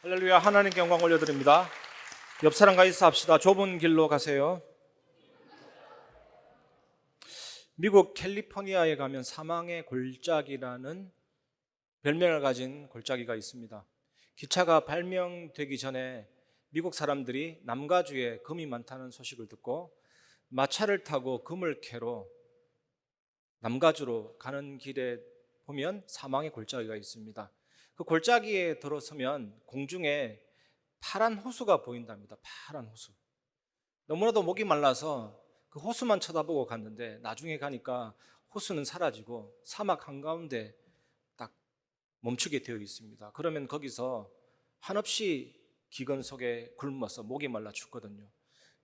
할렐루야. 하나님께 영광 올려드립니다. 옆 사람과 인사합시다. 좁은 길로 가세요. 미국 캘리포니아에 가면 사망의 골짜기라는 별명을 가진 골짜기가 있습니다. 기차가 발명되기 전에 미국 사람들이 남가주에 금이 많다는 소식을 듣고 마차를 타고 금을 캐러 남가주로 가는 길에 보면 사망의 골짜기가 있습니다. 그 골짜기에 들어서면 공중에 파란 호수가 보인답니다. 파란 호수. 너무나도 목이 말라서 그 호수만 쳐다보고 갔는데 나중에 가니까 호수는 사라지고 사막 한가운데 딱 멈추게 되어 있습니다. 그러면 거기서 한없이 기근 속에 굶어서 목이 말라 죽거든요.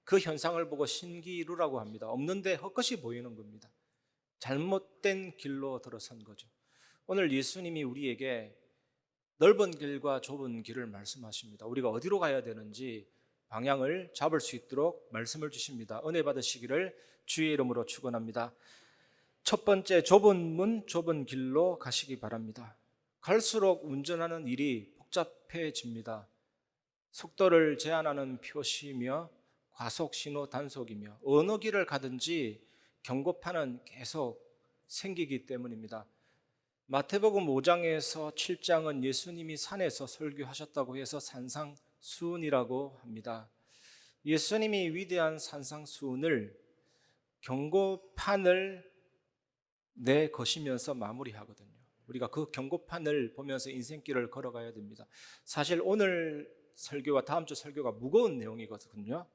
그 현상을 보고 신기루라고 합니다. 없는데 헛것이 보이는 겁니다. 잘못된 길로 들어선 거죠. 오늘 예수님이 우리에게 넓은 길과 좁은 길을 말씀하십니다. 우리가 어디로 가야 되는지 방향을 잡을 수 있도록 말씀을 주십니다. 은혜 받으시기를 주의 이름으로 축원합니다. 첫 번째, 좁은 문, 좁은 길로 가시기 바랍니다. 갈수록 운전하는 일이 복잡해집니다. 속도를 제한하는 표시며 과속 신호 단속이며 어느 길을 가든지 경고판은 계속 생기기 때문입니다. 마태복음 5장에서 7장은 예수님이 산에서 설교하셨다고 해서 산상수훈이라고 합니다. 예수님이 위대한 산상수훈을 경고판을 내거시면서 마무리하거든요. 우리가 그 경고판을 보면서 인생길을 걸어가야 됩니다. 사실 오늘 설교와 다음 주 설교가 무거운 내용이거든요.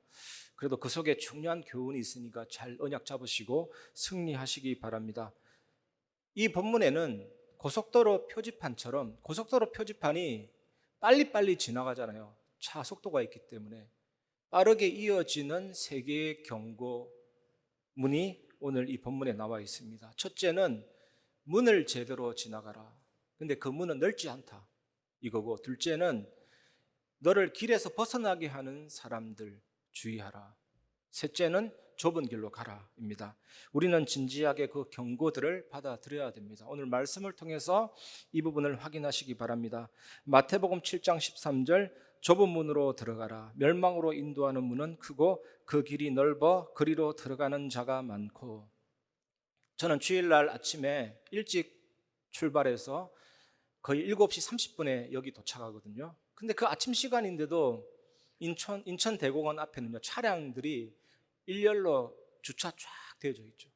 그래도 그 속에 중요한 교훈이 있으니까 잘 언약 잡으시고 승리하시기 바랍니다. 이 본문에는 고속도로 표지판처럼 고속도로 표지판이 빨리빨리 지나가잖아요. 차 속도가 있기 때문에 빠르게 이어지는 세 개의 경고문이 오늘 이 본문에 나와 있습니다. 첫째는 문을 제대로 지나가라. 근데 그 문은 넓지 않다 이거고, 둘째는 너를 길에서 벗어나게 하는 사람들 주의하라. 셋째는 좁은 길로 가라입니다. 우리는 진지하게 그 경고들을 받아들여야 됩니다. 오늘 말씀을 통해서 이 부분을 확인하시기 바랍니다. 마태복음 7장 13절, 좁은 문으로 들어가라. 멸망으로 인도하는 문은 크고 그 길이 넓어 그리로 들어가는 자가 많고. 저는 주일날 아침에 일찍 출발해서 거의 7시 30분에 여기 도착하거든요. 근데 그 아침 시간인데도 인천 대공원 앞에는요, 차량들이 일렬로 주차 쫙 되어져 있죠.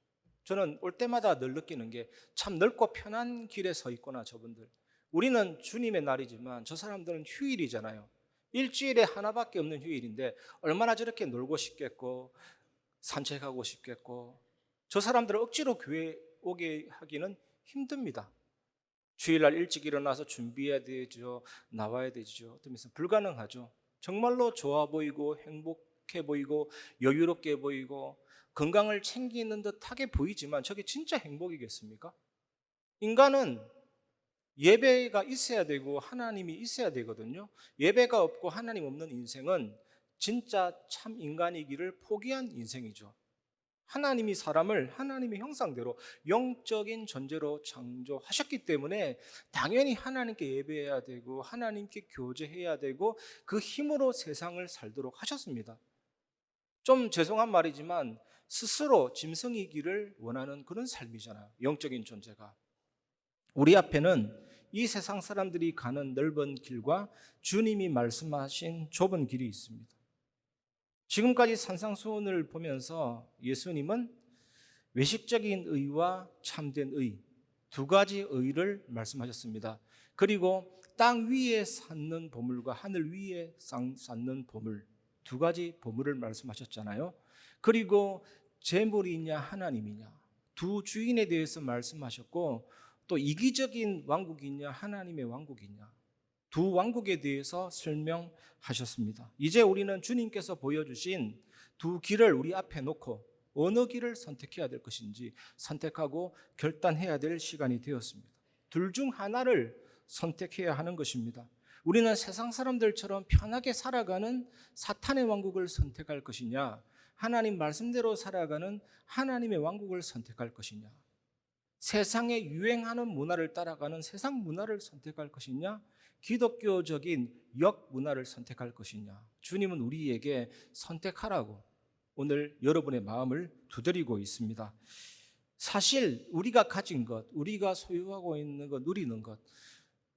저는 올 때마다 늘 느끼는 게 참 넓고 편한 길에 서 있구나, 저분들. 우리는 주님의 날이지만 저 사람들은 휴일이잖아요. 일주일에 하나밖에 없는 휴일인데 얼마나 저렇게 놀고 싶겠고 산책하고 싶겠고. 저 사람들을 억지로 교회 오게 하기는 힘듭니다. 주일날 일찍 일어나서 준비해야 되죠. 나와야 되죠. 어떤 불가능하죠. 정말로 좋아 보이고 행복해 보이고 여유롭게 보이고 건강을 챙기는 듯하게 보이지만 저게 진짜 행복이겠습니까? 인간은 예배가 있어야 되고 하나님이 있어야 되거든요. 예배가 없고 하나님 없는 인생은 진짜 참 인간이기를 포기한 인생이죠. 하나님이 사람을 하나님의 형상대로 영적인 존재로 창조하셨기 때문에 당연히 하나님께 예배해야 되고 하나님께 교제해야 되고 그 힘으로 세상을 살도록 하셨습니다. 좀 죄송한 말이지만 스스로 짐승이기를 원하는 그런 삶이잖아요. 영적인 존재가. 우리 앞에는 이 세상 사람들이 가는 넓은 길과 주님이 말씀하신 좁은 길이 있습니다. 지금까지 산상수훈을 보면서 예수님은 외식적인 의와 참된 의, 두 가지 의를 말씀하셨습니다. 그리고 땅 위에 쌓는 보물과 하늘 위에 쌓는 보물, 두 가지 보물을 말씀하셨잖아요. 그리고 재물이냐 하나님이냐, 두 주인에 대해서 말씀하셨고, 또 이기적인 왕국이냐 하나님의 왕국이냐, 두 왕국에 대해서 설명하셨습니다. 이제 우리는 주님께서 보여주신 두 길을 우리 앞에 놓고 어느 길을 선택해야 될 것인지 선택하고 결단해야 될 시간이 되었습니다. 둘 중 하나를 선택해야 하는 것입니다. 우리는 세상 사람들처럼 편하게 살아가는 사탄의 왕국을 선택할 것이냐, 하나님 말씀대로 살아가는 하나님의 왕국을 선택할 것이냐, 세상에 유행하는 문화를 따라가는 세상 문화를 선택할 것이냐, 기독교적인 역문화를 선택할 것이냐? 주님은 우리에게 선택하라고 오늘 여러분의 마음을 두드리고 있습니다. 사실 우리가 가진 것, 우리가 소유하고 있는 것, 누리는 것,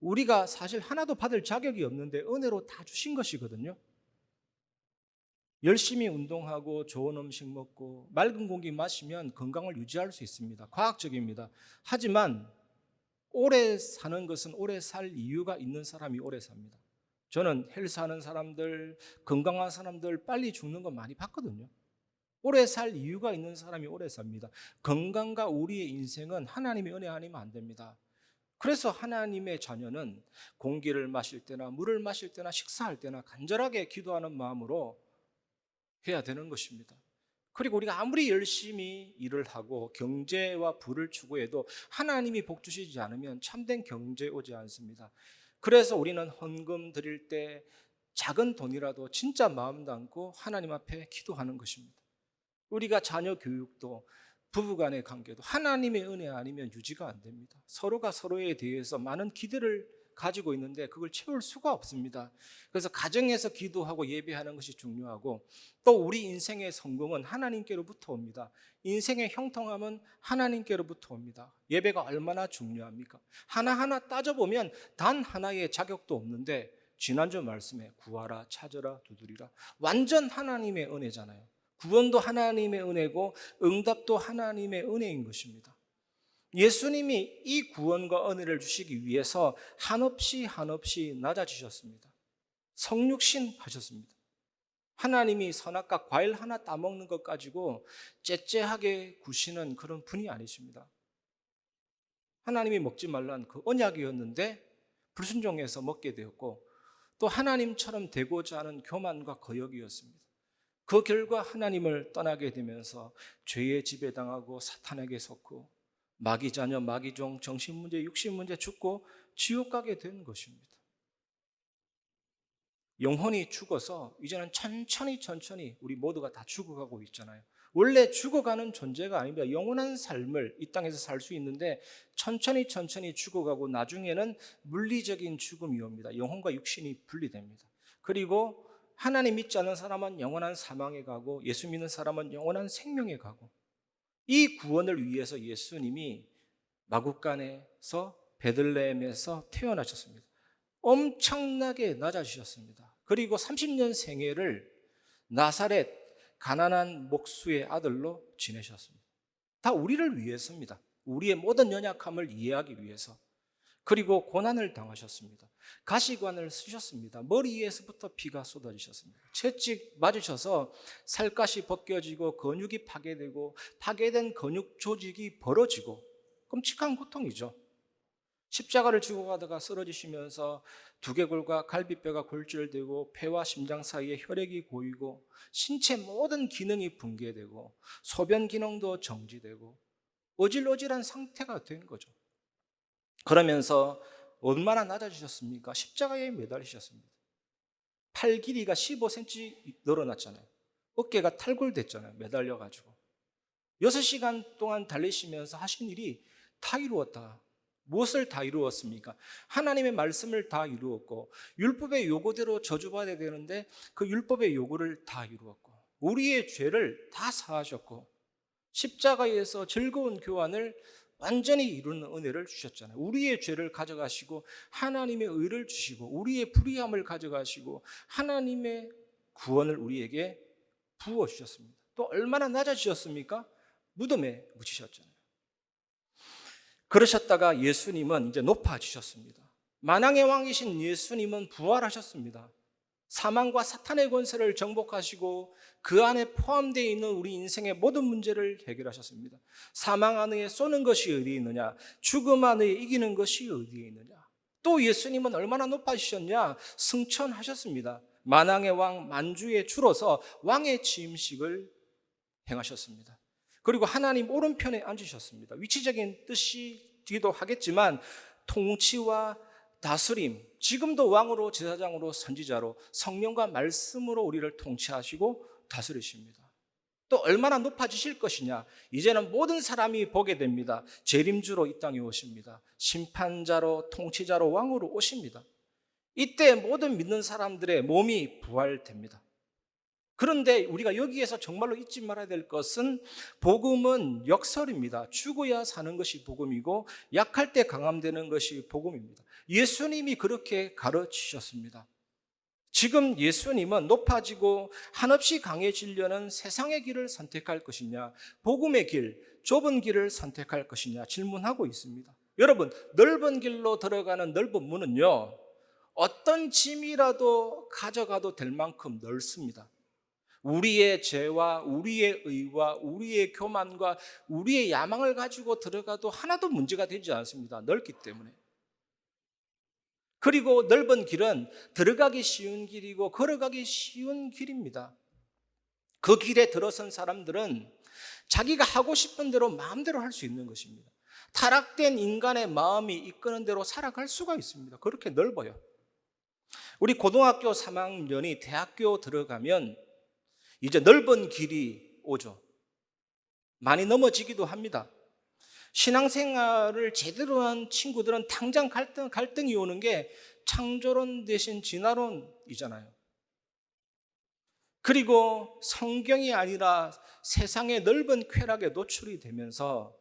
우리가 사실 하나도 받을 자격이 없는데 은혜로 다 주신 것이거든요. 열심히 운동하고 좋은 음식 먹고 맑은 공기 마시면 건강을 유지할 수 있습니다. 과학적입니다. 하지만 오래 사는 것은 오래 살 이유가 있는 사람이 오래 삽니다. 저는 헬스하는 사람들, 건강한 사람들 빨리 죽는 거 많이 봤거든요. 오래 살 이유가 있는 사람이 오래 삽니다. 건강과 우리의 인생은 하나님의 은혜 아니면 안 됩니다. 그래서 하나님의 자녀는 공기를 마실 때나 물을 마실 때나 식사할 때나 간절하게 기도하는 마음으로 해야 되는 것입니다. 그리고 우리가 아무리 열심히 일을 하고 경제와 부를 추구해도 하나님이 복 주시지 않으면 참된 경제 오지 않습니다. 그래서 우리는 헌금 드릴 때 작은 돈이라도 진짜 마음 담고 하나님 앞에 기도하는 것입니다. 우리가 자녀 교육도 부부간의 관계도 하나님의 은혜 아니면 유지가 안 됩니다. 서로가 서로에 대해서 많은 기대를 가지고 있는데 그걸 채울 수가 없습니다. 그래서 가정에서 기도하고 예배하는 것이 중요하고, 또 우리 인생의 성공은 하나님께로부터 옵니다. 인생의 형통함은 하나님께로부터 옵니다. 예배가 얼마나 중요합니까? 하나하나 따져보면 단 하나의 자격도 없는데 지난주 말씀에 구하라, 찾으라, 두드리라, 완전 하나님의 은혜잖아요. 구원도 하나님의 은혜고 응답도 하나님의 은혜인 것입니다. 예수님이 이 구원과 은혜를 주시기 위해서 한없이 낮아지셨습니다. 성육신 하셨습니다. 하나님이 선악과 과일 하나 따먹는 것 가지고 째째하게 구시는 그런 분이 아니십니다. 하나님이 먹지 말란 그 언약이었는데 불순종해서 먹게 되었고, 또 하나님처럼 되고자 하는 교만과 거역이었습니다. 그 결과 하나님을 떠나게 되면서 죄의 지배당하고 사탄에게 속고 마귀 자녀, 마귀종, 정신문제, 육신문제 죽고 지옥 가게 된 것입니다. 영혼이 죽어서 이제는 천천히 우리 모두가 다 죽어가고 있잖아요. 원래 죽어가는 존재가 아닙니다. 영원한 삶을 이 땅에서 살 수 있는데 천천히 죽어가고 나중에는 물리적인 죽음이 옵니다. 영혼과 육신이 분리됩니다. 그리고 하나님 믿지 않는 사람은 영원한 사망에 가고 예수 믿는 사람은 영원한 생명에 가고, 이 구원을 위해서 예수님이 마구간에서 베들레헴에서 태어나셨습니다. 엄청나게 낮아지셨습니다. 그리고 30년 생애를 나사렛 가난한 목수의 아들로 지내셨습니다. 다 우리를 위해서입니다. 우리의 모든 연약함을 이해하기 위해서. 그리고 고난을 당하셨습니다. 가시관을 쓰셨습니다. 머리에서부터 피가 쏟아지셨습니다. 채찍 맞으셔서 살갗이 벗겨지고 근육이 파괴되고 파괴된 근육 조직이 벌어지고 끔찍한 고통이죠. 십자가를 지고 가다가 쓰러지시면서 두개골과 갈비뼈가 골절되고 폐와 심장 사이에 혈액이 고이고 신체 모든 기능이 붕괴되고 소변 기능도 정지되고 어질어질한 상태가 된 거죠. 그러면서 얼마나 낮아지셨습니까? 십자가에 매달리셨습니다. 팔 길이가 15cm 늘어났잖아요. 어깨가 탈골됐잖아요. 매달려가지고 6시간 동안 달리시면서 하신 일이 다 이루었다. 무엇을 다 이루었습니까? 하나님의 말씀을 다 이루었고, 율법의 요구대로 저주받아야 되는데 그 율법의 요구를 다 이루었고, 우리의 죄를 다 사하셨고, 십자가에서 즐거운 교환을 완전히 이루는 은혜를 주셨잖아요. 우리의 죄를 가져가시고 하나님의 의를 주시고 우리의 불의함을 가져가시고 하나님의 구원을 우리에게 부어주셨습니다. 또 얼마나 낮아지셨습니까? 무덤에 묻히셨잖아요. 그러셨다가 예수님은 이제 높아지셨습니다. 만왕의 왕이신 예수님은 부활하셨습니다. 사망과 사탄의 권세를 정복하시고 그 안에 포함되어 있는 우리 인생의 모든 문제를 해결하셨습니다. 사망 안에 쏘는 것이 어디에 있느냐? 죽음 안에 이기는 것이 어디에 있느냐? 또 예수님은 얼마나 높아지셨냐? 승천하셨습니다. 만왕의 왕 만주에 줄어서 왕의 취임식을 행하셨습니다. 그리고 하나님 오른편에 앉으셨습니다. 위치적인 뜻이기도 하겠지만 통치와 다스림, 지금도 왕으로 제사장으로 선지자로 성령과 말씀으로 우리를 통치하시고 다스리십니다. 또 얼마나 높아지실 것이냐? 이제는 모든 사람이 보게 됩니다. 재림주로 이 땅에 오십니다. 심판자로 통치자로 왕으로 오십니다. 이때 모든 믿는 사람들의 몸이 부활됩니다. 그런데 우리가 여기에서 정말로 잊지 말아야 될 것은 복음은 역설입니다. 죽어야 사는 것이 복음이고 약할 때 강함되는 것이 복음입니다. 예수님이 그렇게 가르치셨습니다. 지금 예수님은 높아지고 한없이 강해지려는 세상의 길을 선택할 것이냐, 복음의 길, 좁은 길을 선택할 것이냐 질문하고 있습니다. 여러분, 넓은 길로 들어가는 넓은 문은요, 어떤 짐이라도 가져가도 될 만큼 넓습니다. 우리의 죄와 우리의 의와 우리의 교만과 우리의 야망을 가지고 들어가도 하나도 문제가 되지 않습니다. 넓기 때문에. 그리고 넓은 길은 들어가기 쉬운 길이고 걸어가기 쉬운 길입니다. 그 길에 들어선 사람들은 자기가 하고 싶은 대로 마음대로 할 수 있는 것입니다. 타락된 인간의 마음이 이끄는 대로 살아갈 수가 있습니다. 그렇게 넓어요. 우리 고등학교 3학년이 대학교 들어가면 이제 넓은 길이 오죠. 많이 넘어지기도 합니다. 신앙생활을 제대로 한 친구들은 당장 갈등이 오는 게 창조론 대신 진화론이잖아요. 그리고 성경이 아니라 세상의 넓은 쾌락에 노출이 되면서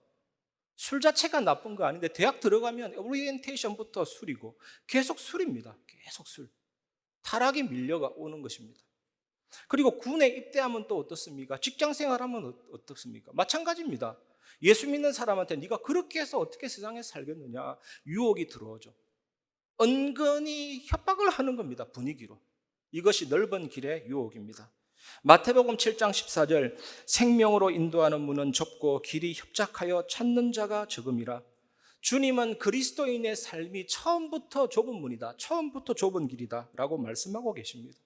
술 자체가 나쁜 거 아닌데 대학 들어가면 오리엔테이션부터 술이고 계속 술입니다. 계속 술. 타락이 밀려가 오는 것입니다. 그리고 군에 입대하면 또 어떻습니까? 직장 생활하면 어떻습니까? 마찬가지입니다. 예수 믿는 사람한테 네가 그렇게 해서 어떻게 세상에 살겠느냐 유혹이 들어오죠. 은근히 협박을 하는 겁니다. 분위기로. 이것이 넓은 길의 유혹입니다. 마태복음 7장 14절 생명으로 인도하는 문은 좁고 길이 협착하여 찾는 자가 적음이라. 주님은 그리스도인의 삶이 처음부터 좁은 문이다. 처음부터 좁은 길이다 라고 말씀하고 계십니다.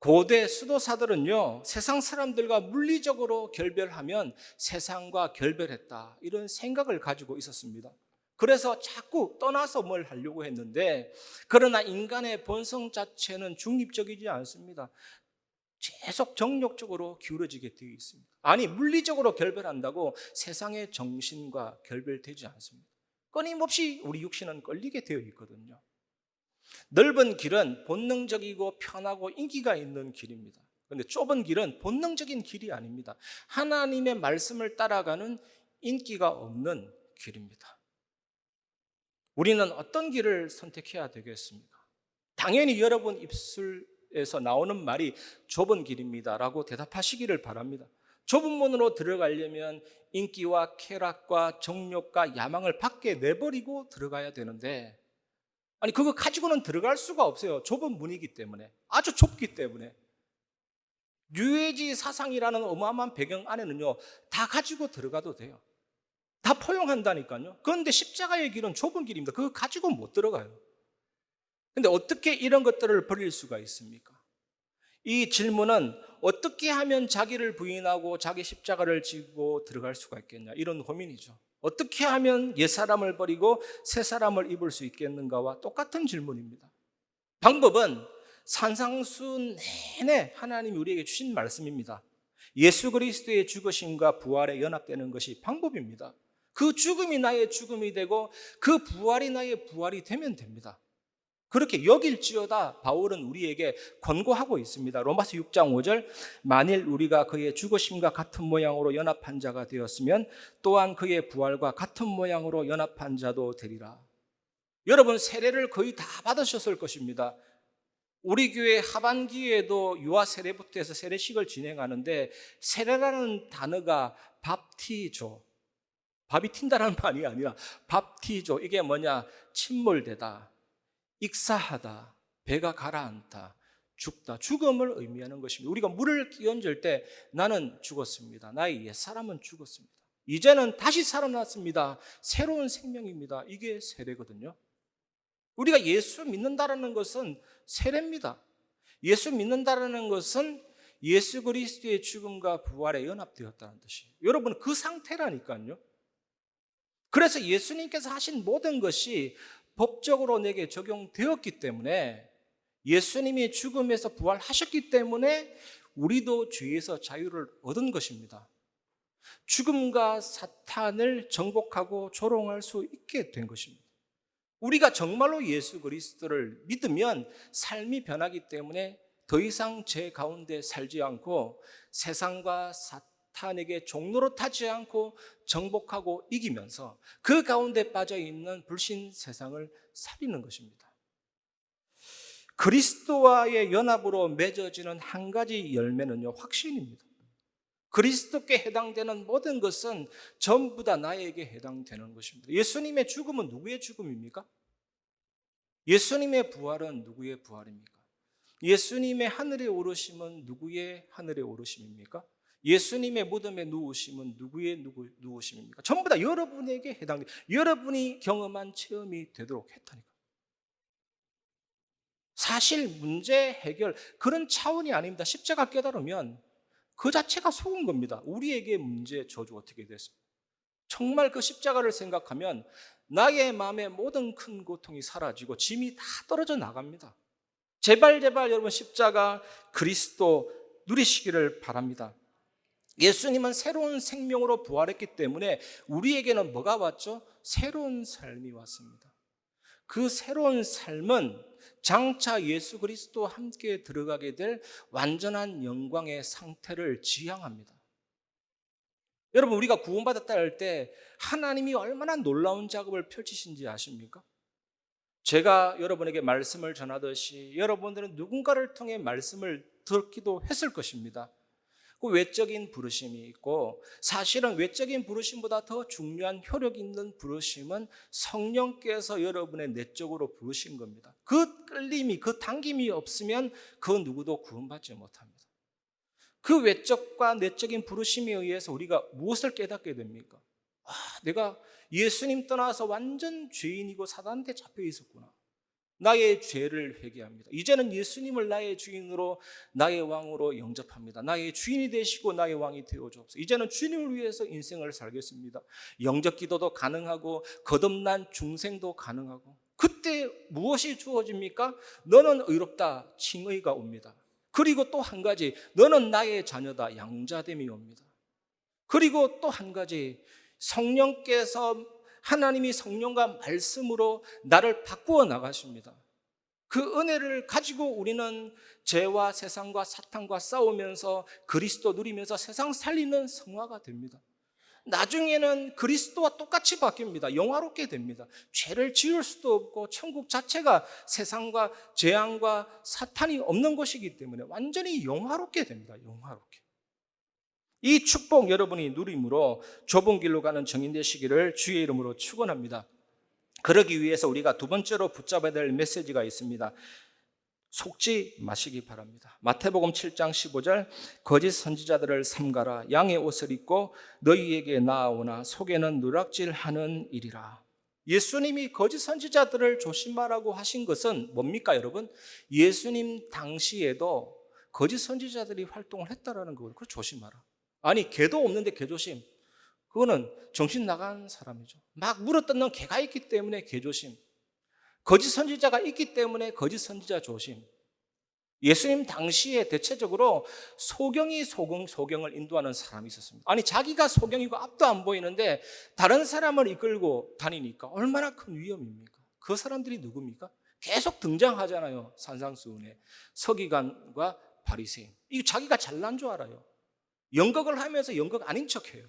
고대 수도사들은요, 세상 사람들과 물리적으로 결별하면 세상과 결별했다 이런 생각을 가지고 있었습니다. 그래서 자꾸 떠나서 뭘 하려고 했는데, 그러나 인간의 본성 자체는 중립적이지 않습니다. 계속 정욕적으로 기울어지게 되어 있습니다. 아니, 물리적으로 결별한다고 세상의 정신과 결별되지 않습니다. 끊임없이 우리 육신은 끌리게 되어 있거든요. 넓은 길은 본능적이고 편하고 인기가 있는 길입니다. 그런데 좁은 길은 본능적인 길이 아닙니다. 하나님의 말씀을 따라가는 인기가 없는 길입니다. 우리는 어떤 길을 선택해야 되겠습니까? 당연히 여러분 입술에서 나오는 말이 좁은 길입니다라고 대답하시기를 바랍니다. 좁은 문으로 들어가려면 인기와 쾌락과 정욕과 야망을 밖에 내버리고 들어가야 되는데, 아니 그거 가지고는 들어갈 수가 없어요. 좁은 문이기 때문에, 아주 좁기 때문에. 뉴에이지 사상이라는 어마어마한 배경 안에는요, 다 가지고 들어가도 돼요. 다 포용한다니까요. 그런데 십자가의 길은 좁은 길입니다. 그거 가지고 못 들어가요. 근데 어떻게 이런 것들을 버릴 수가 있습니까? 이 질문은 어떻게 하면 자기를 부인하고 자기 십자가를 지고 들어갈 수가 있겠냐, 이런 고민이죠. 어떻게 하면 옛사람을 버리고 새사람을 입을 수 있겠는가와 똑같은 질문입니다. 방법은 산상수 내내 하나님이 우리에게 주신 말씀입니다. 예수 그리스도의 죽으심과 부활에 연합되는 것이 방법입니다. 그 죽음이 나의 죽음이 되고 그 부활이 나의 부활이 되면 됩니다. 그렇게 여길지어다 바울은 우리에게 권고하고 있습니다. 로마서 6장 5절 만일 우리가 그의 죽으심과 같은 모양으로 연합한 자가 되었으면 또한 그의 부활과 같은 모양으로 연합한 자도 되리라. 여러분 세례를 거의 다 받으셨을 것입니다. 우리 교회 하반기에도 유아 세례부터 해서 세례식을 진행하는데 세례라는 단어가 밥티조, 밥이 튄다는 말이 아니라 밥티조, 이게 뭐냐, 침몰되다, 익사하다, 배가 가라앉다, 죽다, 죽음을 의미하는 것입니다. 우리가 물을 끼얹을 때 나는 죽었습니다. 나의 옛사람은 죽었습니다. 이제는 다시 살아났습니다. 새로운 생명입니다. 이게 세례거든요. 우리가 예수 믿는다라는 것은 세례입니다. 예수 믿는다라는 것은 예수 그리스도의 죽음과 부활에 연합되었다는 뜻이에요. 여러분 그 상태라니까요. 그래서 예수님께서 하신 모든 것이 법적으로 내게 적용되었기 때문에, 예수님이 죽음에서 부활하셨기 때문에 우리도 죄에서 자유를 얻은 것입니다. 죽음과 사탄을 정복하고 조롱할 수 있게 된 것입니다. 우리가 정말로 예수 그리스도를 믿으면 삶이 변하기 때문에 더 이상 죄 가운데 살지 않고 세상과 사탄에게 종로로 타지 않고 정복하고 이기면서 그 가운데 빠져 있는 불신 세상을 살리는 것입니다. 그리스도와의 연합으로 맺어지는 한 가지 열매는요, 확신입니다. 그리스도께 해당되는 모든 것은 전부 다 나에게 해당되는 것입니다. 예수님의 죽음은 누구의 죽음입니까? 예수님의 부활은 누구의 부활입니까? 예수님의 하늘에 오르심은 누구의 하늘에 오르심입니까? 예수님의 무덤에 누우심은 누구의 누우심입니까? 전부 다 여러분에게 해당돼요. 여러분이 경험한 체험이 되도록 했다니까. 사실 문제 해결 그런 차원이 아닙니다. 십자가 깨달으면 그 자체가 속은 겁니다. 우리에게 문제 저주 어떻게 됐습니까? 정말 그 십자가를 생각하면 나의 마음의 모든 큰 고통이 사라지고 짐이 다 떨어져 나갑니다. 제발 여러분 십자가 그리스도 누리시기를 바랍니다. 예수님은 새로운 생명으로 부활했기 때문에 우리에게는 뭐가 왔죠? 새로운 삶이 왔습니다. 그 새로운 삶은 장차 예수 그리스도와 함께 들어가게 될 완전한 영광의 상태를 지향합니다. 여러분, 우리가 구원받았다 할 때 하나님이 얼마나 놀라운 작업을 펼치신지 아십니까? 제가 여러분에게 말씀을 전하듯이 여러분들은 누군가를 통해 말씀을 듣기도 했을 것입니다. 그 외적인 부르심이 있고, 사실은 외적인 부르심보다 더 중요한 효력 있는 부르심은 성령께서 여러분의 내적으로 부르신 겁니다. 그 끌림이, 그 당김이 없으면 그 누구도 구원받지 못합니다. 그 외적과 내적인 부르심에 의해서 우리가 무엇을 깨닫게 됩니까? 내가 예수님 떠나서 완전 죄인이고 사단한테 잡혀 있었구나. 나의 죄를 회개합니다. 이제는 예수님을 나의 주인으로, 나의 왕으로 영접합니다. 나의 주인이 되시고 나의 왕이 되어주옵소서. 이제는 주님을 위해서 인생을 살겠습니다. 영접 기도도 가능하고 거듭난 중생도 가능하고, 그때 무엇이 주어집니까? 너는 의롭다, 칭의가 옵니다. 그리고 또 한 가지, 너는 나의 자녀다, 양자됨이 옵니다. 그리고 또 한 가지, 성령께서, 하나님이 성령과 말씀으로 나를 바꾸어 나가십니다. 그 은혜를 가지고 우리는 죄와 세상과 사탄과 싸우면서 그리스도 누리면서 세상 살리는 성화가 됩니다. 나중에는 그리스도와 똑같이 바뀝니다. 영화롭게 됩니다. 죄를 지을 수도 없고 천국 자체가 세상과 재앙과 사탄이 없는 곳이기 때문에 완전히 영화롭게 됩니다. 영화롭게. 이 축복 여러분이 누림으로 좁은 길로 가는 정인 되시기를 주의 이름으로 축원합니다. 그러기 위해서 우리가 두 번째로 붙잡아야 될 메시지가 있습니다. 속지 마시기 바랍니다. 마태복음 7장 15절, 거짓 선지자들을 삼가라. 양의 옷을 입고 너희에게 나아오나 속에는 누락질하는 일이라. 예수님이 거짓 선지자들을 조심하라고 하신 것은 뭡니까, 여러분? 예수님 당시에도 거짓 선지자들이 활동을 했다라는 거예요. 그걸 조심하라. 아니, 개도 없는데 개조심, 그거는 정신 나간 사람이죠. 막 물어뜯는 개가 있기 때문에 개조심, 거짓 선지자가 있기 때문에 거짓 선지자 조심. 예수님 당시에 대체적으로 소경이 소경을 인도하는 사람이 있었습니다. 아니, 자기가 소경이고 앞도 안 보이는데 다른 사람을 이끌고 다니니까 얼마나 큰 위험입니까? 그 사람들이 누굽니까? 계속 등장하잖아요. 산상수훈에 서기관과 바리새인. 이거 자기가 잘난 줄 알아요. 연극을 하면서 연극 아닌 척해요.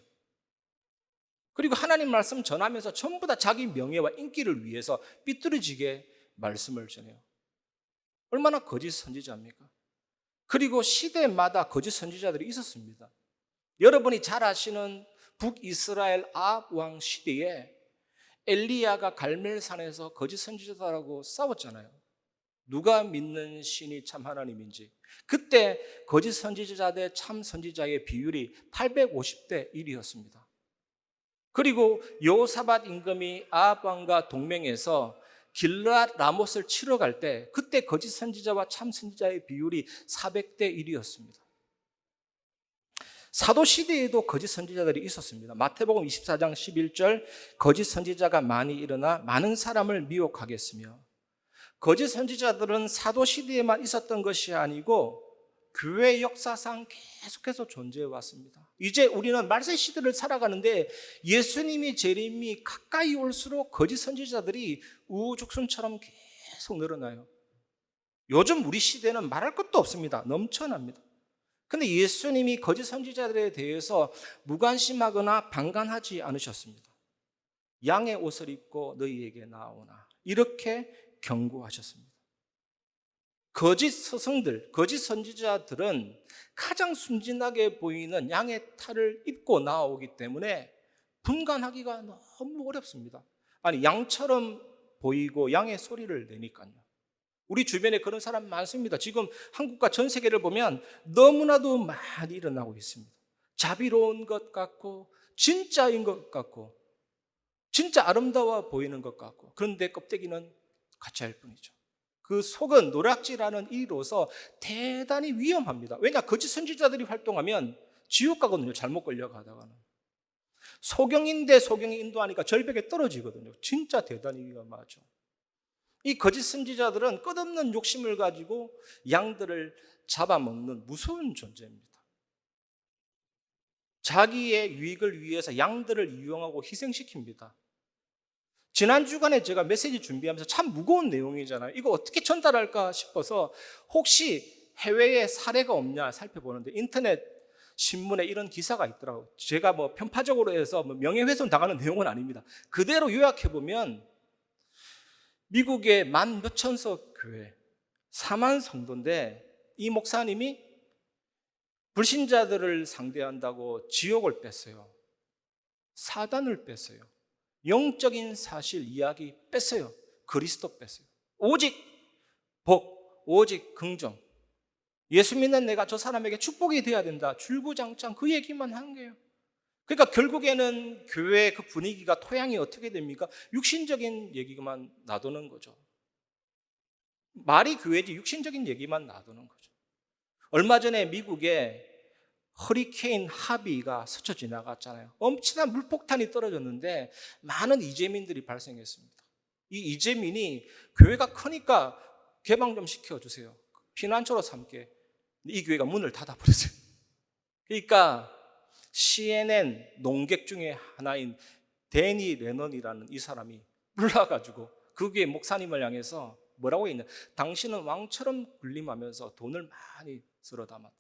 그리고 하나님 말씀 전하면서 전부 다 자기 명예와 인기를 위해서 삐뚤어지게 말씀을 전해요. 얼마나 거짓 선지자입니까? 그리고 시대마다 거짓 선지자들이 있었습니다. 여러분이 잘 아시는 북이스라엘 아합 왕 시대에 엘리야가 갈멜산에서 거짓 선지자라고 싸웠잖아요. 누가 믿는 신이 참 하나님인지. 그때 거짓 선지자 대 참 선지자의 비율이 850대 1이었습니다. 그리고 여호사밧 임금이 아합 왕과 동맹해서 길르앗 라못을 치러 갈 때 그때 거짓 선지자와 참 선지자의 비율이 400대 1이었습니다. 사도 시대에도 거짓 선지자들이 있었습니다. 마태복음 24장 11절, 거짓 선지자가 많이 일어나 많은 사람을 미혹하겠으며. 거짓 선지자들은 사도 시대에만 있었던 것이 아니고 교회 역사상 계속해서 존재해 왔습니다. 이제 우리는 말세 시대를 살아가는데 예수님이 재림이 가까이 올수록 거짓 선지자들이 우후죽순처럼 계속 늘어나요. 요즘 우리 시대는 말할 것도 없습니다. 넘쳐납니다. 근데 예수님이 거짓 선지자들에 대해서 무관심하거나 방관하지 않으셨습니다. 양의 옷을 입고 너희에게 나오나 이렇게 경고하셨습니다. 거짓 스승들, 거짓 선지자들은 가장 순진하게 보이는 양의 탈을 입고 나오기 때문에 분간하기가 너무 어렵습니다. 아니, 양처럼 보이고 양의 소리를 내니까요. 우리 주변에 그런 사람 많습니다. 지금 한국과 전 세계를 보면 너무나도 많이 일어나고 있습니다. 자비로운 것 같고 진짜인 것 같고 진짜 아름다워 보이는 것 같고, 그런데 껍데기는 가짜일 뿐이죠. 그 속은 노략질하는 일로서 대단히 위험합니다. 왜냐, 거짓 선지자들이 활동하면 지옥 가거든요. 잘못 걸려가다가는. 소경인데 소경이 인도하니까 절벽에 떨어지거든요. 진짜 대단히 위험하죠. 이 거짓 선지자들은 끝없는 욕심을 가지고 양들을 잡아먹는 무서운 존재입니다. 자기의 유익을 위해서 양들을 이용하고 희생시킵니다. 지난 주간에 제가 메시지 준비하면서 참 무거운 내용이잖아요. 이거 어떻게 전달할까 싶어서 혹시 해외에 사례가 없냐 살펴보는데 인터넷 신문에 이런 기사가 있더라고요. 제가 편파적으로 해서 명예훼손 당하는 내용은 아닙니다. 그대로 요약해보면 미국의 만 몇천석 교회 4만 성도인데 이 목사님이 불신자들을 상대한다고 지옥을 뺐어요. 사단을 뺐어요. 영적인 사실 이야기 뺐어요. 그리스도 뺐어요. 오직 복, 오직 긍정. 예수 믿는 내가 저 사람에게 축복이 돼야 된다. 줄구장창 그 얘기만 한 거예요. 그러니까 결국에는 교회의 그 분위기가 토양이 어떻게 됩니까? 육신적인 얘기만 놔두는 거죠. 말이 교회지 육신적인 얘기만 놔두는 거죠. 얼마 전에 미국에 허리케인 하비가 스쳐 지나갔잖아요. 엄청난 물폭탄이 떨어졌는데 많은 이재민들이 발생했습니다. 이 이재민이 교회가 크니까 개방 좀 시켜주세요. 피난처로 삼게. 이 교회가 문을 닫아버렸어요. 그러니까 CNN 농객 중에 하나인 데니 레넌이라는 이 사람이 불러가지고 그 교회 목사님을 향해서 뭐라고 했냐, 당신은 왕처럼 군림하면서 돈을 많이 쓸어 담았다.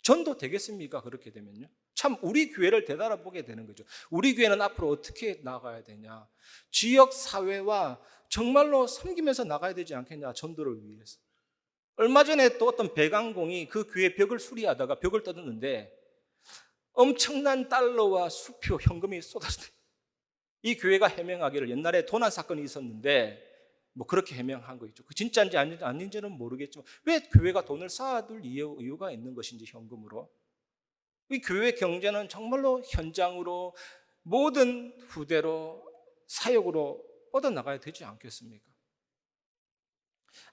전도 되겠습니까? 그렇게 되면요. 참 우리 교회를 되돌아보게 되는 거죠. 우리 교회는 앞으로 어떻게 나가야 되냐, 지역 사회와 정말로 섬기면서 나가야 되지 않겠냐, 전도를 위해서. 얼마 전에 또 어떤 배관공이 그 교회 벽을 수리하다가 벽을 뜯었는데 엄청난 달러와 수표, 현금이 쏟아졌어요. 이 교회가 해명하기를 옛날에 도난 사건이 있었는데 그렇게 해명한 거 있죠. 그 진짜인지 아닌지는 모르겠지만 왜 교회가 돈을 쌓아둘 이유가 있는 것인지, 현금으로. 이 교회 경제는 정말로 현장으로 모든 후대로 사역으로 뻗어나가야 되지 않겠습니까?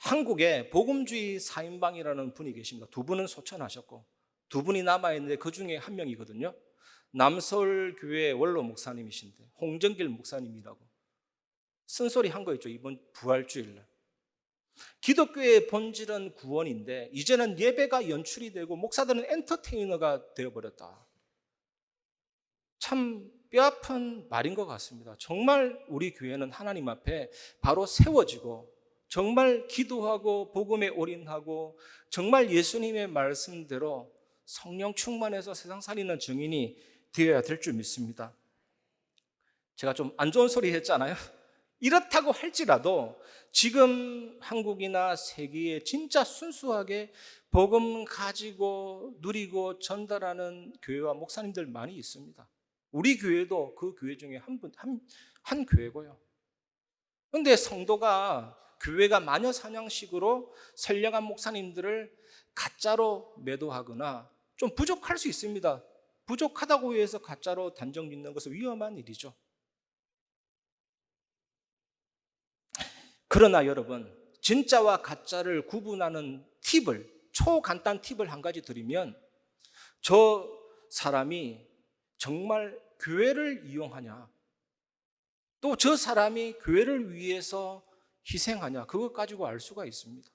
한국에 복음주의 4인방이라는 분이 계십니다. 두 분은 소천하셨고 두 분이 남아있는데 그 중에 한 명이거든요. 남서울교회 원로 목사님이신데 홍정길 목사님이라고 쓴소리 한 거 있죠. 이번 부활주일날 기독교의 본질은 구원인데 이제는 예배가 연출이 되고 목사들은 엔터테이너가 되어버렸다. 참 뼈아픈 말인 것 같습니다. 정말 우리 교회는 하나님 앞에 바로 세워지고 정말 기도하고 복음에 올인하고 정말 예수님의 말씀대로 성령 충만해서 세상 살리는 증인이 되어야 될 줄 믿습니다. 제가 좀 안 좋은 소리 했잖아요. 이렇다고 할지라도 지금 한국이나 세계에 진짜 순수하게 복음 가지고 누리고 전달하는 교회와 목사님들 많이 있습니다. 우리 교회도 그 교회 중에 한 교회고요. 그런데 성도가 교회가 마녀 사냥식으로 선량한 목사님들을 가짜로 매도하거나 좀 부족할 수 있습니다. 부족하다고 해서 가짜로 단정 짓는 것은 위험한 일이죠. 그러나 여러분, 진짜와 가짜를 구분하는 팁을, 초간단 팁을 한 가지 드리면, 저 사람이 정말 교회를 이용하냐, 또 저 사람이 교회를 위해서 희생하냐, 그것 가지고 알 수가 있습니다.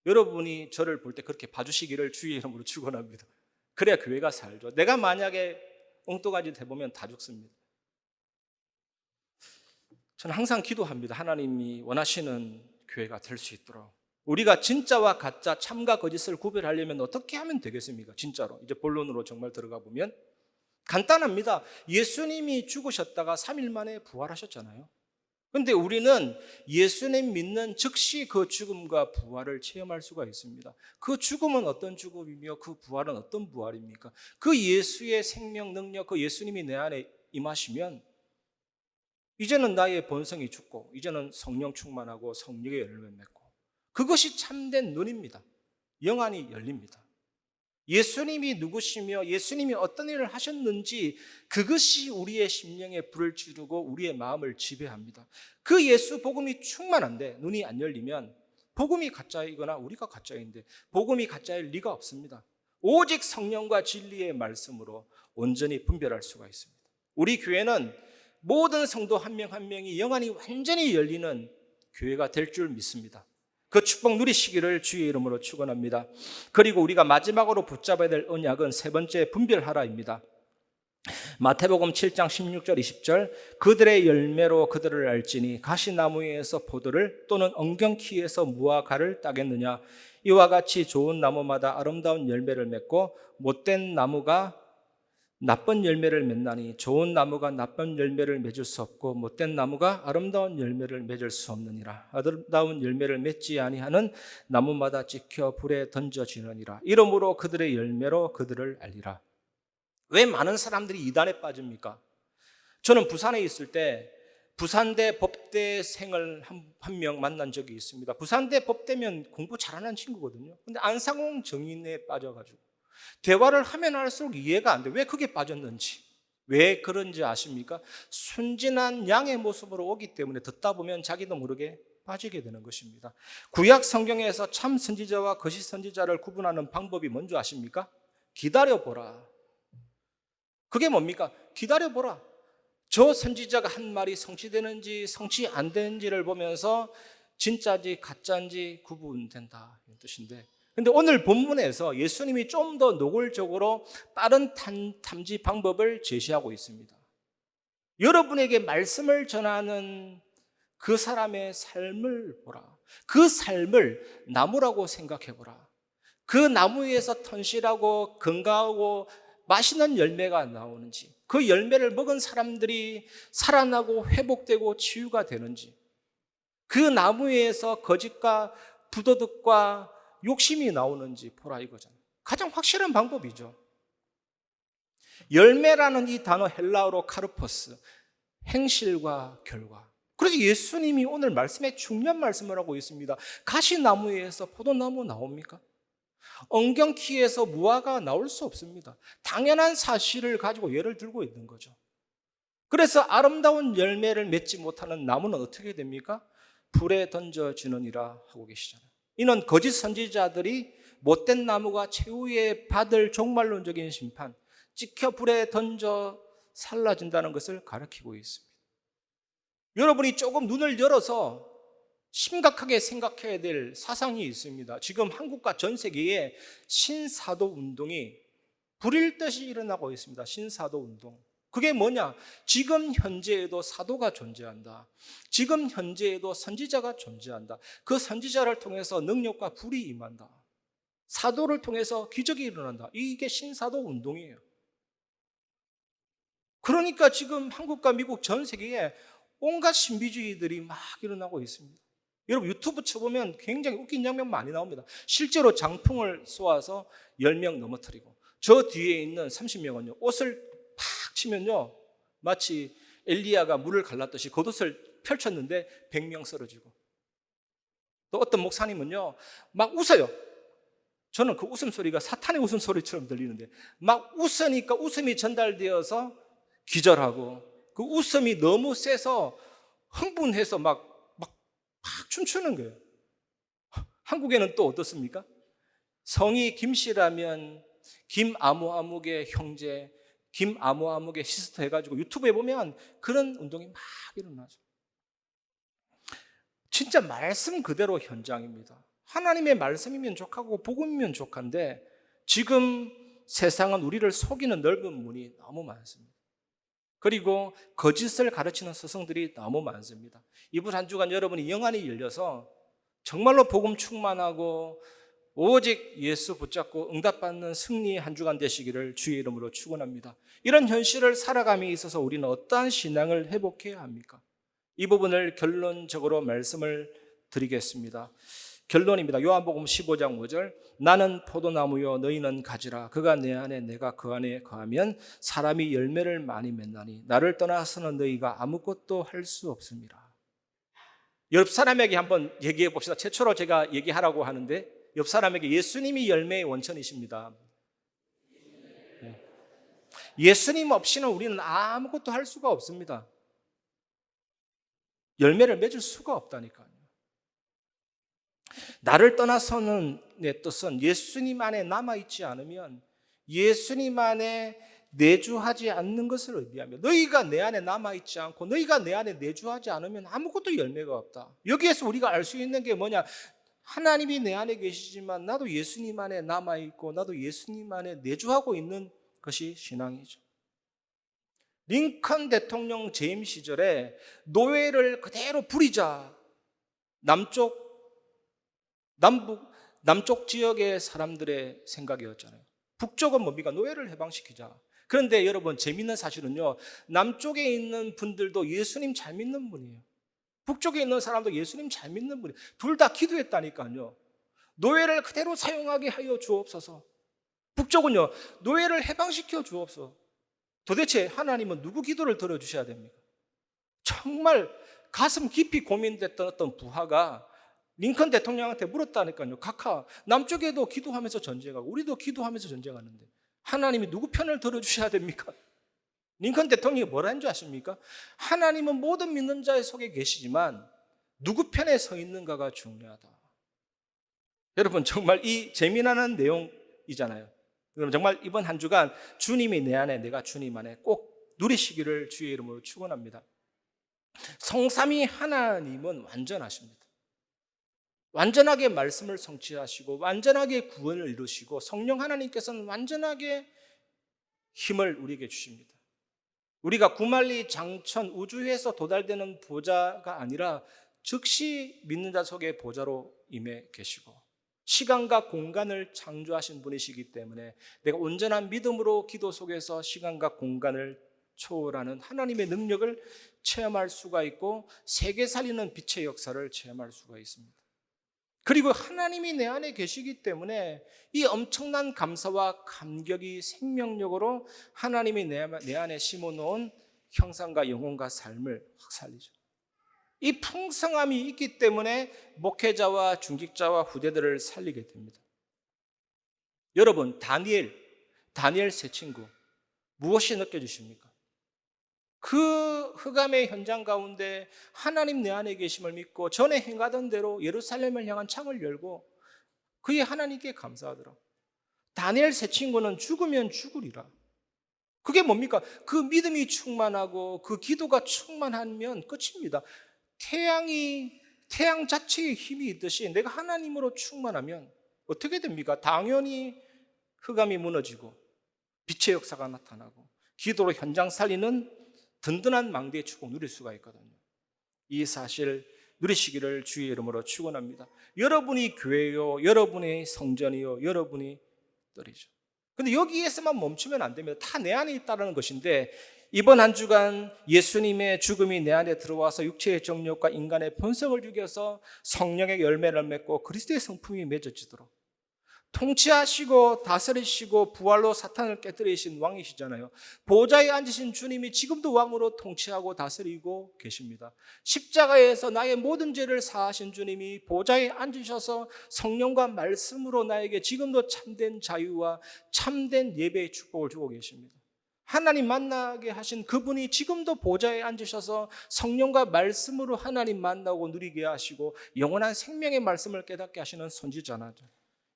여러분이 저를 볼 때 그렇게 봐주시기를 주의 이름으로 축원합니다. 그래야 교회가 살죠. 내가 만약에 엉뚱한 짓 해보면 다 죽습니다. 저는 항상 기도합니다. 하나님이 원하시는 교회가 될 수 있도록. 우리가 진짜와 가짜, 참과 거짓을 구별하려면 어떻게 하면 되겠습니까? 진짜로 이제 본론으로 정말 들어가 보면 간단합니다. 예수님이 죽으셨다가 3일 만에 부활하셨잖아요. 그런데 우리는 예수님 믿는 즉시 그 죽음과 부활을 체험할 수가 있습니다. 그 죽음은 어떤 죽음이며 그 부활은 어떤 부활입니까? 그 예수의 생명 능력, 그 예수님이 내 안에 임하시면 이제는 나의 본성이 죽고 이제는 성령 충만하고 성령의 열매 맺고 그것이 참된 눈입니다. 영안이 열립니다. 예수님이 누구시며 예수님이 어떤 일을 하셨는지 그것이 우리의 심령에 불을 지르고 우리의 마음을 지배합니다. 그 예수 복음이 충만한데 눈이 안 열리면 복음이 가짜이거나 우리가 가짜인데 복음이 가짜일 리가 없습니다. 오직 성령과 진리의 말씀으로 온전히 분별할 수가 있습니다. 우리 교회는 모든 성도 한 명 한 명이 영안이 완전히 열리는 교회가 될 줄 믿습니다. 그 축복 누리시기를 주의 이름으로 축원합니다. 그리고 우리가 마지막으로 붙잡아야 될 언약은 세 번째 분별하라입니다. 마태복음 7장 16절 20절 그들의 열매로 그들을 알지니 가시나무에서 포도를 또는 엉겅퀴에서 무화과를 따겠느냐 이와 같이 좋은 나무마다 아름다운 열매를 맺고 못된 나무가 나쁜 열매를 맺나니 좋은 나무가 나쁜 열매를 맺을 수 없고 못된 나무가 아름다운 열매를 맺을 수 없느니라. 아름다운 열매를 맺지 아니하는 나무마다 찍혀 불에 던져지느니라. 이러므로 그들의 열매로 그들을 알리라. 왜 많은 사람들이 이단에 빠집니까? 저는 부산에 있을 때 부산대 법대생을 한 명 만난 적이 있습니다. 부산대 법대면 공부 잘하는 친구거든요. 근데 안상홍 정인에 빠져가지고 대화를 하면 할수록 이해가 안 돼. 왜 그게 빠졌는지. 왜 그런지 아십니까? 순진한 양의 모습으로 오기 때문에 듣다 보면 자기도 모르게 빠지게 되는 것입니다. 구약 성경에서 참 선지자와 거짓 선지자를 구분하는 방법이 뭔지 아십니까? 기다려보라. 그게 뭡니까? 기다려보라. 저 선지자가 한 말이 성취되는지 성취 안 되는지를 보면서 진짜인지 가짜인지 구분된다 이런 뜻인데, 근데 오늘 본문에서 예수님이 좀 더 노골적으로 빠른 탐지 방법을 제시하고 있습니다. 여러분에게 말씀을 전하는 그 사람의 삶을 보라. 그 삶을 나무라고 생각해 보라. 그 나무 위에서 튼실하고 건강하고 맛있는 열매가 나오는지, 그 열매를 먹은 사람들이 살아나고 회복되고 치유가 되는지, 그 나무 위에서 거짓과 부도덕과 욕심이 나오는지 보라 이거잖아요. 가장 확실한 방법이죠. 열매라는 이 단어 헬라어로 카르포스, 행실과 결과. 그래서 예수님이 오늘 말씀에 중요한 말씀을 하고 있습니다. 가시나무에서 포도나무 나옵니까? 엉겅퀴에서 무화과가 나올 수 없습니다. 당연한 사실을 가지고 예를 들고 있는 거죠. 그래서 아름다운 열매를 맺지 못하는 나무는 어떻게 됩니까? 불에 던져지느니라 하고 계시잖아요. 이는 거짓 선지자들이 못된 나무가 최후에 받을 종말론적인 심판, 찍혀 불에 던져 살라진다는 것을 가리키고 있습니다. 여러분이 조금 눈을 열어서 심각하게 생각해야 될 사상이 있습니다. 지금 한국과 전 세계에 신사도 운동이 불일 듯이 일어나고 있습니다. 신사도 운동. 그게 뭐냐? 지금 현재에도 사도가 존재한다. 지금 현재에도 선지자가 존재한다. 그 선지자를 통해서 능력과 불이 임한다. 사도를 통해서 기적이 일어난다. 이게 신사도 운동이에요. 그러니까 지금 한국과 미국 전 세계에 온갖 신비주의들이 막 일어나고 있습니다. 여러분 유튜브 쳐보면 굉장히 웃긴 장면 많이 나옵니다. 실제로 장풍을 쏘아서 10명 넘어뜨리고, 저 뒤에 있는 30명은요 옷을 팍 치면요 마치 엘리야가 물을 갈랐듯이 겉옷을 펼쳤는데 100명 쓰러지고, 또 어떤 목사님은요 막 웃어요. 저는 그 웃음소리가 사탄의 웃음소리처럼 들리는데 막 웃으니까 웃음이 전달되어서 기절하고, 그 웃음이 너무 세서 흥분해서 막 춤추는 거예요. 한국에는 또 어떻습니까? 성이 김씨라면 김아무아무의 형제, 김아무아무의 시스터 해가지고 유튜브에 보면 그런 운동이 막 일어나죠. 진짜 말씀 그대로 현장입니다. 하나님의 말씀이면 족하고 복음이면 족한데 지금 세상은 우리를 속이는 넓은 문이 너무 많습니다. 그리고 거짓을 가르치는 스승들이 너무 많습니다. 이번 한 주간 여러분이 영안이 열려서 정말로 복음 충만하고 오직 예수 붙잡고 응답받는 승리의 한 주간 되시기를 주의 이름으로 축원합니다. 이런 현실을 살아감에 있어서 우리는 어떠한 신앙을 회복해야 합니까? 이 부분을 결론적으로 말씀을 드리겠습니다. 결론입니다. 요한복음 15장 5절, 나는 포도나무요 너희는 가지라. 그가 내 안에 내가 그 안에 거하면 사람이 열매를 많이 맺나니 나를 떠나서는 너희가 아무것도 할 수 없습니다. 옆 사람에게 한번 얘기해 봅시다. 최초로 제가 얘기하라고 하는데 옆 사람에게 예수님이 열매의 원천이십니다. 예수님 없이는 우리는 아무것도 할 수가 없습니다. 열매를 맺을 수가 없다니까요. 나를 떠나서는 내 뜻은 예수님 안에 남아있지 않으면 예수님 안에 내주하지 않는 것을 의미하며 너희가 내 안에 남아있지 않고 너희가 내 안에 내주하지 않으면 아무것도 열매가 없다. 여기에서 우리가 알 수 있는 게 뭐냐? 하나님이 내 안에 계시지만 나도 예수님 안에 남아있고 나도 예수님 안에 내주하고 있는 것이 신앙이죠. 링컨 대통령 재임 시절에 노예를 그대로 부리자 남쪽 지역의 사람들의 생각이었잖아요. 북쪽은 뭡니까? 노예를 해방시키자. 그런데 여러분 재밌는 사실은요, 남쪽에 있는 분들도 예수님 잘 믿는 분이에요. 북쪽에 있는 사람도 예수님 잘 믿는 분이에요. 둘 다 기도했다니까요. 노예를 그대로 사용하게 하여 주옵소서. 북쪽은요, 노예를 해방시켜 주옵소서. 도대체 하나님은 누구 기도를 들어주셔야 됩니까? 정말 가슴 깊이 고민됐던 어떤 부하가 링컨 대통령한테 물었다니까요. 각하, 남쪽에도 기도하면서 전쟁하고 우리도 기도하면서 전쟁하는데 하나님이 누구 편을 들어주셔야 됩니까? 링컨 대통령이 뭐라는 줄 아십니까? 하나님은 모든 믿는 자의 속에 계시지만 누구 편에 서 있는가가 중요하다. 여러분 정말 이 재미나는 내용이잖아요. 그럼 정말 이번 한 주간 주님이 내 안에 내가 주님 안에 꼭 누리시기를 주의 이름으로 축원합니다. 성삼위 하나님은 완전하십니다. 완전하게 말씀을 성취하시고 완전하게 구원을 이루시고 성령 하나님께서는 완전하게 힘을 우리에게 주십니다. 우리가 구만리 장천 우주에서 도달되는 보좌가 아니라 즉시 믿는 자 속의 보좌로 임해 계시고 시간과 공간을 창조하신 분이시기 때문에 내가 온전한 믿음으로 기도 속에서 시간과 공간을 초월하는 하나님의 능력을 체험할 수가 있고 세계 살리는 빛의 역사를 체험할 수가 있습니다. 그리고 하나님이 내 안에 계시기 때문에 이 엄청난 감사와 감격이 생명력으로 하나님이 내 안에 심어놓은 형상과 영혼과 삶을 확 살리죠. 이 풍성함이 있기 때문에 목회자와 중직자와 후대들을 살리게 됩니다. 여러분 다니엘 세 친구 무엇이 느껴지십니까? 그 흑암의 현장 가운데 하나님 내 안에 계심을 믿고 전에 행하던 대로 예루살렘을 향한 창을 열고 그의 하나님께 감사하더라. 다니엘 세 친구는 죽으면 죽으리라. 그게 뭡니까? 그 믿음이 충만하고 그 기도가 충만하면 끝입니다. 태양 자체의 힘이 있듯이 내가 하나님으로 충만하면 어떻게 됩니까? 당연히 흑암이 무너지고 빛의 역사가 나타나고 기도로 현장 살리는 든든한 망대의 축복 누릴 수가 있거든요. 이 사실 누리시기를 주의 이름으로 축원합니다. 여러분이 교회요, 여러분이 성전이요, 여러분이 뜰이죠. 근데 여기에서만 멈추면 안 됩니다. 다 내 안에 있다는 것인데 이번 한 주간 예수님의 죽음이 내 안에 들어와서 육체의 정욕과 인간의 본성을 죽여서 성령의 열매를 맺고 그리스도의 성품이 맺어지도록 통치하시고 다스리시고 부활로 사탄을 깨뜨리신 왕이시잖아요. 보좌에 앉으신 주님이 지금도 왕으로 통치하고 다스리고 계십니다. 십자가에서 나의 모든 죄를 사하신 주님이 보좌에 앉으셔서 성령과 말씀으로 나에게 지금도 참된 자유와 참된 예배의 축복을 주고 계십니다. 하나님 만나게 하신 그분이 지금도 보좌에 앉으셔서 성령과 말씀으로 하나님 만나고 누리게 하시고 영원한 생명의 말씀을 깨닫게 하시는 선지자나죠.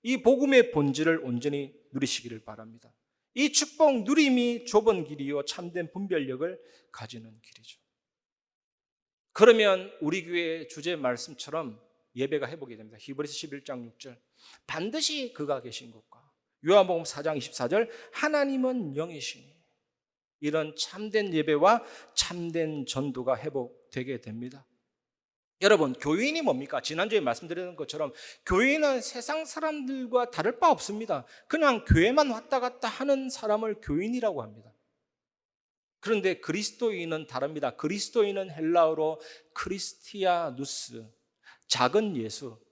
이 복음의 본질을 온전히 누리시기를 바랍니다. 이 축복 누림이 좁은 길이요 참된 분별력을 가지는 길이죠. 그러면 우리 교회의 주제 말씀처럼 예배가 회복이 됩니다. 히브리서 11장 6절 반드시 그가 계신 곳과 요한복음 4장 24절 하나님은 영이시니 이런 참된 예배와 참된 전도가 회복되게 됩니다. 여러분, 교인이 뭡니까? 지난주에 말씀드린 것처럼 교인은 세상 사람들과 다를 바 없습니다. 그냥 교회만 왔다 갔다 하는 사람을 교인이라고 합니다. 그런데 그리스도인은 다릅니다. 그리스도인은 헬라어로 크리스티아누스, 작은 예수.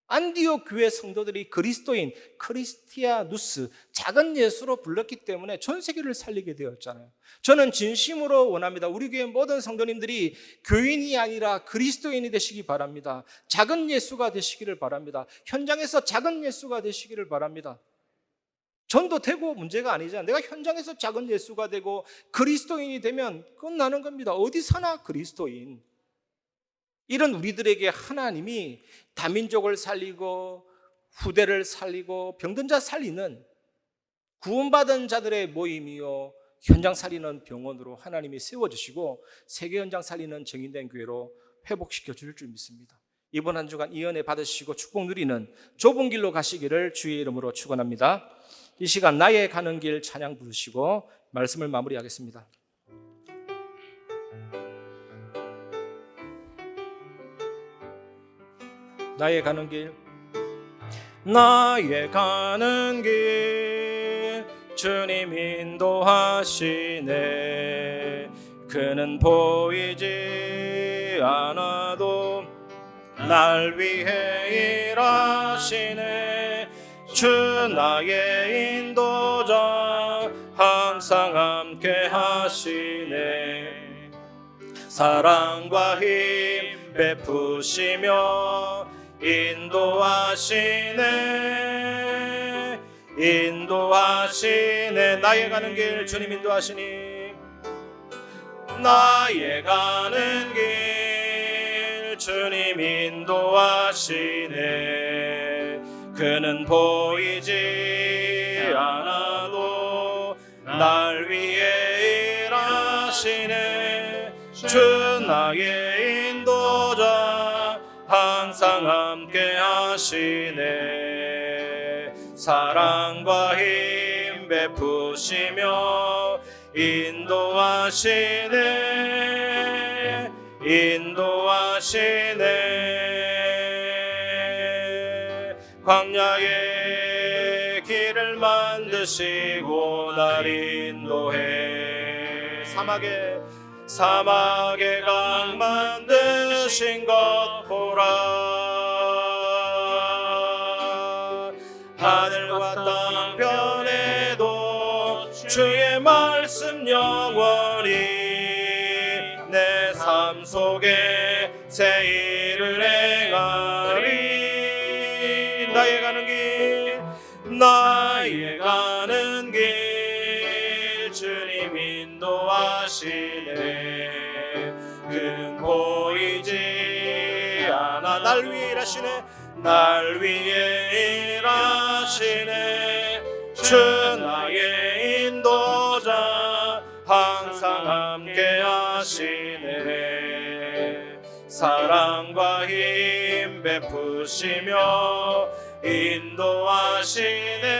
안디옥 교회 성도들이 그리스도인, 크리스티아누스, 작은 예수로 불렀기 때문에 전 세계를 살리게 되었잖아요. 저는 진심으로 원합니다. 우리 교회 모든 성도님들이 교인이 아니라 그리스도인이 되시기 바랍니다. 작은 예수가 되시기를 바랍니다. 현장에서 작은 예수가 되시기를 바랍니다. 전도되고 문제가 아니잖아요. 내가 현장에서 작은 예수가 되고 그리스도인이 되면 끝나는 겁니다. 어디 사나 그리스도인. 이런 우리들에게 하나님이 다민족을 살리고 후대를 살리고 병든 자 살리는 구원받은 자들의 모임이요 현장 살리는 병원으로 하나님이 세워주시고 세계 현장 살리는 정인된 교회로 회복시켜 줄 줄 믿습니다. 이번 한 주간 이 은혜 받으시고 축복 누리는 좁은 길로 가시기를 주의 이름으로 축원합니다. 이 시간 나의 가는 길 찬양 부르시고 말씀을 마무리하겠습니다. 나의 가는 길, 나의 가는 길 주님 인도하시네. 그는 보이지 않아도 날 위해 일하시네. 주 나의 인도자 항상 함께 하시네. 사랑과 힘 베푸시며 인도하시네. 인도하시네. 나의 가는 길 주님 인도하시니. 나의 가는 길 주님 인도하시네. 그는 보이지 않아도 날 위해 일하시네. 주 나의 인도자 항상 함께 하시네. 사랑과 힘 베푸시며 인도하시네. 인도하시네. 광야의 길을 만드시고 날 인도해. 사막의 강 만드신 것 보라. 하늘과 땅 변해도 주의 말씀 영원히 내 삶 속에 새 일을 행하리. 나의 가는 길, 나의 가는 길 주님 인도하시네. 그는 보이지 않아 날 위해 일하시네. 날 위해 일하시네. 주 나의 인도자 항상 함께 하시네. 사랑과 힘 베푸시며 인도하시네.